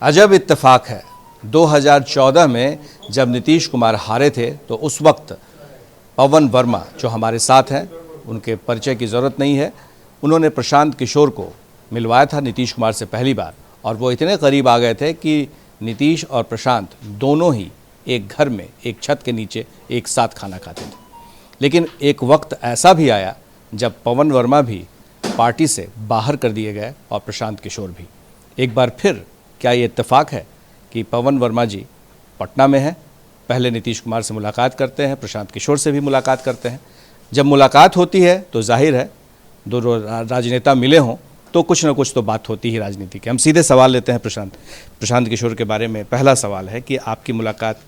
अजब इत्तेफाक है, 2014 में जब नीतीश कुमार हारे थे तो उस वक्त पवन वर्मा जो हमारे साथ हैं, उनके परिचय की ज़रूरत नहीं है, उन्होंने प्रशांत किशोर को मिलवाया था नीतीश कुमार से पहली बार, और वो इतने करीब आ गए थे कि नीतीश और प्रशांत दोनों ही एक घर में एक छत के नीचे एक साथ खाना खाते थे। लेकिन एक वक्त ऐसा भी आया जब पवन वर्मा भी पार्टी से बाहर कर दिए गए और प्रशांत किशोर भी। एक बार फिर क्या ये इत्तेफाक है कि पवन वर्मा जी पटना में हैं, पहले नीतीश कुमार से मुलाकात करते हैं, प्रशांत किशोर से भी मुलाकात करते हैं। जब मुलाकात होती है तो जाहिर है दो राजनेता मिले हों तो कुछ ना कुछ तो बात होती ही राजनीति की। हम सीधे सवाल लेते हैं प्रशांत किशोर के बारे में। पहला सवाल है कि आपकी मुलाकात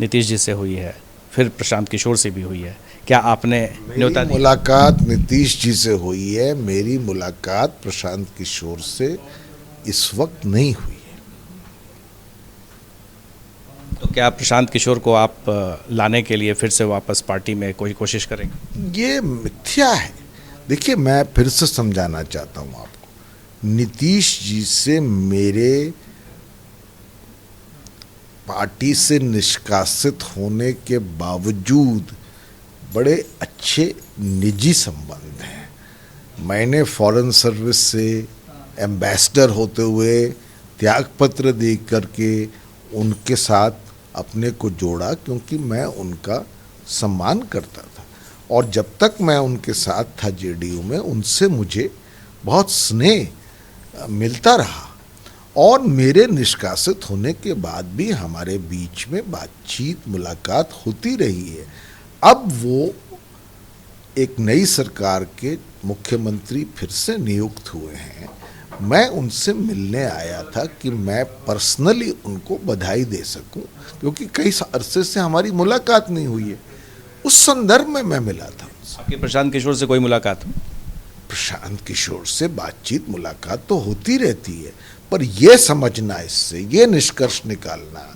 नीतीश जी से हुई है, फिर प्रशांत किशोर से भी हुई है, क्या आपने न्योता दी? मुलाकात नीतीश जी से हुई है, मेरी मुलाकात प्रशांत किशोर से इस वक्त नहीं हुई है। तो क्या प्रशांत किशोर को आप लाने के लिए फिर से वापस पार्टी में कोई कोशिश करेंगे? ये मिथ्या है। देखिए, मैं फिर से समझाना चाहता हूँ आपको, नीतीश जी से मेरे पार्टी से निष्कासित होने के बावजूद बड़े अच्छे निजी संबंध हैं। मैंने फॉरेन सर्विस से एम्बेसडर होते हुए त्यागपत्र दे करके उनके साथ अपने को जोड़ा, क्योंकि मैं उनका सम्मान करता था और जब तक मैं उनके साथ था जेडीयू में, उनसे मुझे बहुत स्नेह मिलता रहा और मेरे निष्कासित होने के बाद भी हमारे बीच में बातचीत मुलाकात होती रही है। अब वो एक नई सरकार के मुख्यमंत्री फिर से नियुक्त हुए हैं। मैं उनसे मिलने आया था कि मैं पर्सनली उनको बधाई दे सकूं, क्योंकि कई अरसे से हमारी मुलाकात नहीं हुई है। उस संदर्भ में मैं मिला था। आपकी प्रशांत किशोर से कोई मुलाकात? प्रशांत किशोर से बातचीत मुलाकात तो होती रहती है, पर यह समझना, इससे ये निष्कर्ष निकालना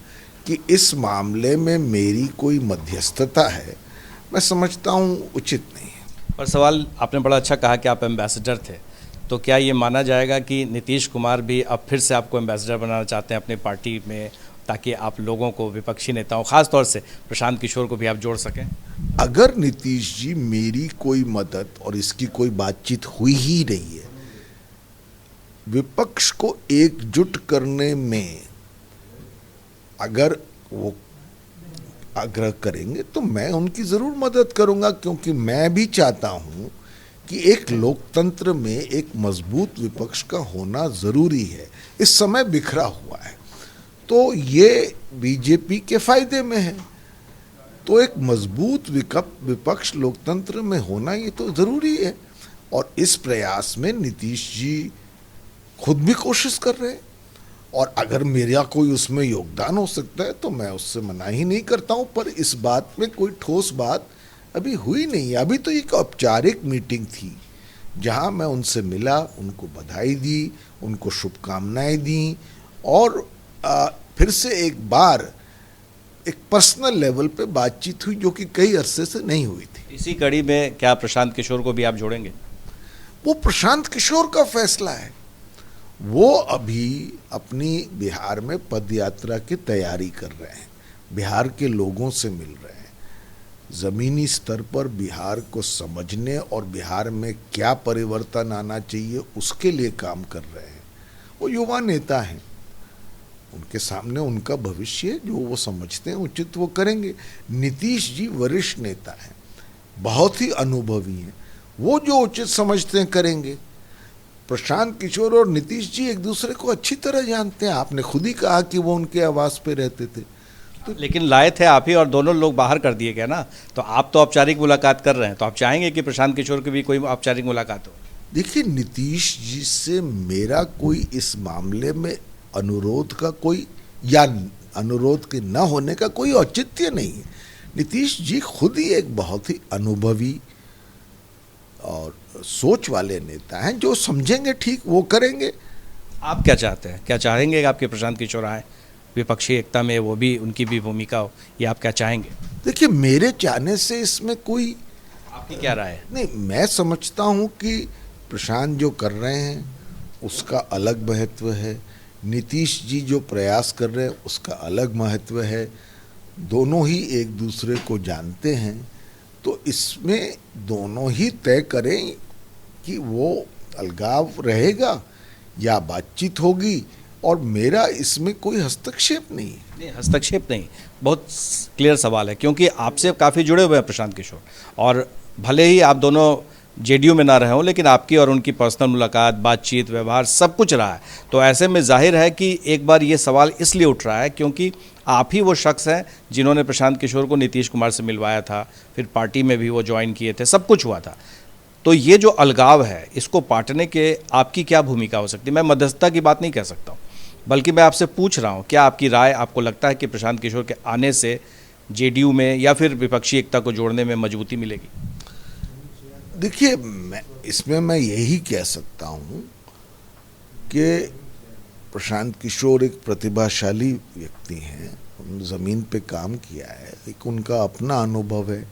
कि इस मामले में मेरी कोई मध्यस्थता है, मैं समझता हूँ उचित नहीं है। और सवाल आपने बड़ा अच्छा कहा कि आप एम्बेसडर थे, तो क्या ये माना जाएगा कि नीतीश कुमार भी अब फिर से आपको एम्बेसडर बनाना चाहते हैं अपने पार्टी में, ताकि आप लोगों को, विपक्षी नेताओं, खास तौर से प्रशांत किशोर को भी आप जोड़ सकें? अगर नीतीश जी मेरी कोई मदद, और इसकी कोई बातचीत हुई ही नहीं है, विपक्ष को एकजुट करने में अगर वो आग्रह करेंगे तो मैं उनकी जरूर मदद करूंगा, क्योंकि मैं भी चाहता हूं कि एक लोकतंत्र में एक मजबूत विपक्ष का होना जरूरी है। इस समय बिखरा हुआ है तो ये बीजेपी के फायदे में है, तो एक मजबूत विपक्ष लोकतंत्र में होना ये तो जरूरी है। और इस प्रयास में नीतीश जी खुद भी कोशिश कर रहे हैं, और अगर मेरा कोई उसमें योगदान हो सकता है तो मैं उससे मना ही नहीं करता हूं। पर इस बात में कोई ठोस बात अभी हुई नहीं है। अभी तो एक औपचारिक मीटिंग थी जहां मैं उनसे मिला, उनको बधाई दी, उनको शुभकामनाएं दी, और फिर से एक बार एक पर्सनल लेवल पे बातचीत हुई, जो कि कई अरसे से नहीं हुई थी। इसी कड़ी में क्या प्रशांत किशोर को भी आप जोड़ेंगे? वो प्रशांत किशोर का फैसला है। वो अभी अपनी बिहार में पदयात्रा की तैयारी कर रहे हैं, बिहार के लोगों से मिल रहे हैं, ज़मीनी स्तर पर बिहार को समझने और बिहार में क्या परिवर्तन आना चाहिए उसके लिए काम कर रहे हैं। वो युवा नेता हैं, उनके सामने उनका भविष्य है, जो वो समझते हैं उचित वो करेंगे। नीतीश जी वरिष्ठ नेता हैं, बहुत ही अनुभवी हैं, वो जो उचित समझते हैं करेंगे। प्रशांत किशोर और नीतीश जी एक दूसरे को अच्छी तरह जानते हैं। आपने खुद ही कहा कि वो उनके आवास पे रहते थे। तो लेकिन लाए थे आप ही, और दोनों लोग बाहर कर दिए गए ना। तो आप तो औपचारिक मुलाकात कर रहे हैं, तो आप चाहेंगे कि प्रशांत किशोर की भी कोई औपचारिक मुलाकात हो? देखिए, नीतीश जी से मेरा कोई इस मामले में अनुरोध का कोई, या अनुरोध के न होने का कोई औचित्य नहीं है। नीतीश जी खुद ही एक बहुत ही अनुभवी और सोच वाले नेता हैं, जो समझेंगे ठीक वो करेंगे। आप क्या चाहते हैं? क्या चाहेंगे कि आपके प्रशांत किशोर आए, विपक्षी एकता में वो भी, उनकी भी भूमिका हो, ये आप क्या चाहेंगे? देखिए, मेरे चाहने से इसमें कोई, आपकी क्या राय है? नहीं, मैं समझता हूं कि प्रशांत जो कर रहे हैं उसका अलग महत्व है, नीतीश जी जो प्रयास कर रहे हैं उसका अलग महत्व है। दोनों ही एक दूसरे को जानते हैं, तो इसमें दोनों ही तय करें कि वो अलगाव रहेगा या बातचीत होगी, और मेरा इसमें कोई हस्तक्षेप नहीं है। नहीं, हस्तक्षेप नहीं, बहुत क्लियर सवाल है, क्योंकि आपसे काफ़ी जुड़े हुए हैं प्रशांत किशोर, और भले ही आप दोनों जेडीयू में ना रहे हों, लेकिन आपकी और उनकी पर्सनल मुलाकात, बातचीत, व्यवहार सब कुछ रहा है। तो ऐसे में जाहिर है कि एक बार ये सवाल इसलिए उठ रहा है क्योंकि आप ही वो शख्स हैं जिन्होंने प्रशांत किशोर को नीतीश कुमार से मिलवाया था, फिर पार्टी में भी वो ज्वाइन किए थे, सब कुछ हुआ था। तो ये जो अलगाव है, इसको पाटने के आपकी क्या भूमिका हो सकती है? मैं मध्यस्थता की बात नहीं कह सकता हूँ, बल्कि मैं आपसे पूछ रहा हूँ, क्या आपकी राय, आपको लगता है कि प्रशांत किशोर के आने से जेडीयू में या फिर विपक्षी एकता को जोड़ने में मजबूती मिलेगी? देखिए, मैं यही कह सकता हूँ कि प्रशांत किशोर एक प्रतिभाशाली व्यक्ति हैं, उन्होंने ज़मीन पे काम किया है, एक उनका अपना अनुभव है।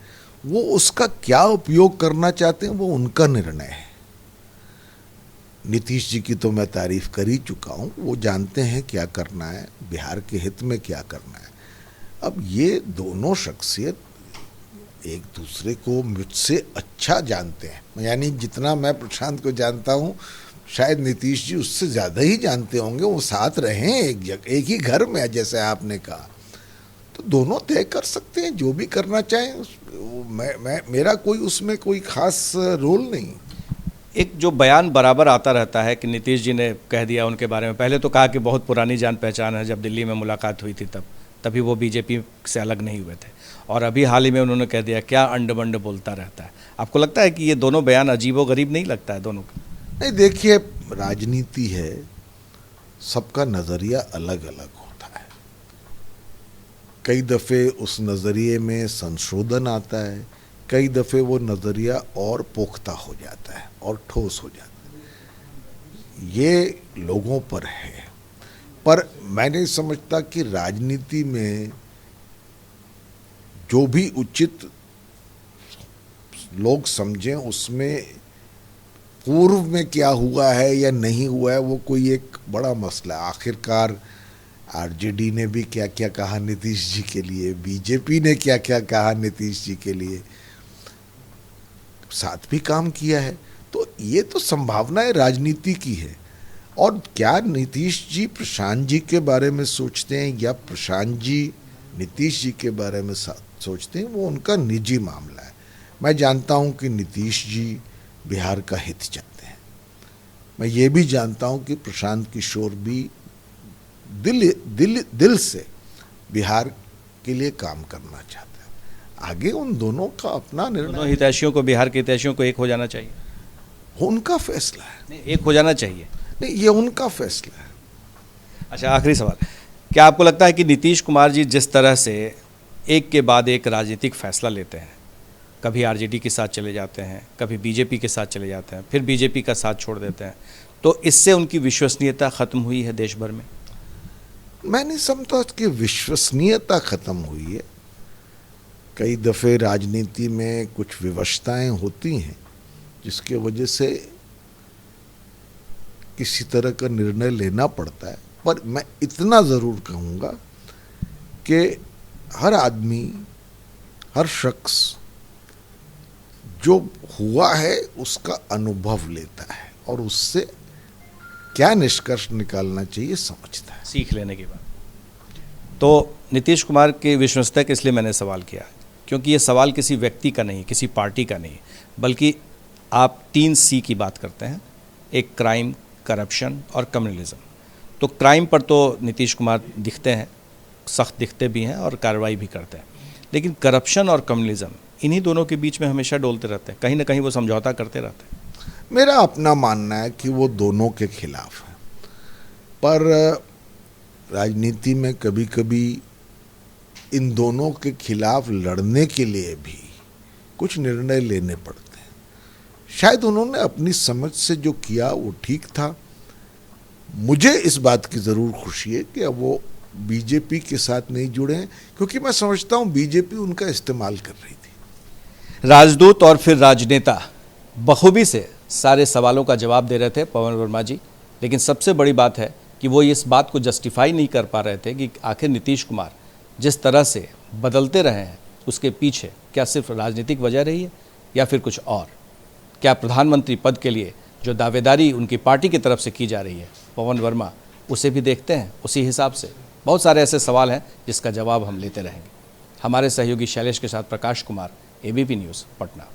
वो उसका क्या उपयोग करना चाहते हैं वो उनका निर्णय है। नीतीश जी की तो मैं तारीफ कर ही चुका हूँ, वो जानते हैं क्या करना है, बिहार के हित में क्या करना है। अब ये दोनों शख्सियत एक दूसरे को मुझसे अच्छा जानते हैं, यानी जितना मैं प्रशांत को जानता हूँ शायद नीतीश जी उससे ज़्यादा ही जानते होंगे। वो साथ रहे हैं एक जगह, एक ही घर में, जैसे आपने कहा। तो दोनों तय कर सकते हैं जो भी करना चाहें। मेरा कोई उसमें कोई खास रोल नहीं। एक जो बयान बराबर आता रहता है कि नीतीश जी ने कह दिया उनके बारे में, पहले तो कहा कि बहुत पुरानी जान पहचान है, जब दिल्ली में मुलाकात हुई थी तभी वो बीजेपी से अलग नहीं हुए थे, और अभी हाल ही में उन्होंने कह दिया क्या अंड बंड बोलता रहता है। आपको लगता है कि ये दोनों बयान अजीबोगरीब नहीं लगता है दोनों का? नहीं, देखिए, राजनीति है, सबका नज़रिया अलग अलग होता है। कई दफ़े उस नज़रिए में संशोधन आता है, कई दफ़े वो नज़रिया और पुख्ता हो जाता है और ठोस हो जाता है। ये लोगों पर है, पर मैं नहीं समझता कि राजनीति में जो भी उचित लोग समझें उसमें पूर्व में क्या हुआ है या नहीं हुआ है वो कोई एक बड़ा मसला है। आखिरकार आरजेडी ने भी क्या क्या कहा नीतीश जी के लिए, बीजेपी ने क्या क्या कहा नीतीश जी के लिए, साथ भी काम किया है। तो ये तो संभावनाएं राजनीति की है। और क्या नीतीश जी प्रशांत जी के बारे में सोचते हैं या प्रशांत जी नीतीश जी के बारे में सोचते हैं, वो उनका निजी मामला है। मैं जानता हूं कि नीतीश जी बिहार का हित चाहते हैं। मैं ये भी जानता हूं कि प्रशांत किशोर भी दिल से बिहार के लिए काम करना चाहते हैं। आगे उन दोनों का अपना निर्णय। दोनों हितैषियों को, बिहार के हितैषियों को एक हो जाना चाहिए, उनका फैसला है। नहीं, एक हो जाना चाहिए, नहीं, ये उनका फैसला है। अच्छा, आखिरी सवाल, क्या आपको लगता है कि नीतीश कुमार जी जिस तरह से एक के बाद एक राजनीतिक फैसला लेते हैं, कभी आरजेडी के साथ चले जाते हैं, कभी बीजेपी के साथ चले जाते हैं, फिर बीजेपी का साथ छोड़ देते हैं, तो इससे उनकी विश्वसनीयता ख़त्म हुई है देश भर में? मैं नहीं समझता कि विश्वसनीयता ख़त्म हुई है। कई दफ़े राजनीति में कुछ विवशताएं होती हैं जिसके वजह से किसी तरह का निर्णय लेना पड़ता है। पर मैं इतना ज़रूर कहूँगा कि हर आदमी, हर शख्स जो हुआ है उसका अनुभव लेता है और उससे क्या निष्कर्ष निकालना चाहिए समझता है, सीख लेने के बाद। तो नीतीश कुमार की विश्वसनीयता के इसलिए मैंने सवाल किया क्योंकि ये सवाल किसी व्यक्ति का नहीं, किसी पार्टी का नहीं, बल्कि आप 3 C की बात करते हैं, एक क्राइम, करप्शन और कम्युनलिज्म। तो क्राइम पर तो नीतीश कुमार दिखते हैं, सख्त दिखते भी हैं और कार्रवाई भी करते हैं, लेकिन करप्शन और कम्युनलिज्म इन्हीं दोनों के बीच में हमेशा डोलते रहते हैं, कहीं ना कहीं वो समझौता करते रहते हैं। मेरा अपना मानना है कि वो दोनों के खिलाफ है, पर राजनीति में कभी कभी इन दोनों के खिलाफ लड़ने के लिए भी कुछ निर्णय लेने पड़ते हैं। शायद उन्होंने अपनी समझ से जो किया वो ठीक था। मुझे इस बात की ज़रूर खुशी है कि अब वो बीजेपी के साथ नहीं जुड़े हैं, क्योंकि मैं समझता हूँ बीजेपी उनका इस्तेमाल कर रही थी। राजदूत और फिर राजनेता बखूबी से सारे सवालों का जवाब दे रहे थे पवन वर्मा जी, लेकिन सबसे बड़ी बात है कि वो इस बात को जस्टिफाई नहीं कर पा रहे थे कि आखिर नीतीश कुमार जिस तरह से बदलते रहे हैं उसके पीछे क्या सिर्फ राजनीतिक वजह रही है या फिर कुछ और। क्या प्रधानमंत्री पद के लिए जो दावेदारी उनकी पार्टी की तरफ से की जा रही है पवन वर्मा, उसे भी देखते हैं उसी हिसाब से। बहुत सारे ऐसे सवाल हैं जिसका जवाब हम लेते रहेंगे। हमारे सहयोगी शैलेश के साथ प्रकाश कुमार, ABP न्यूज़, पटना।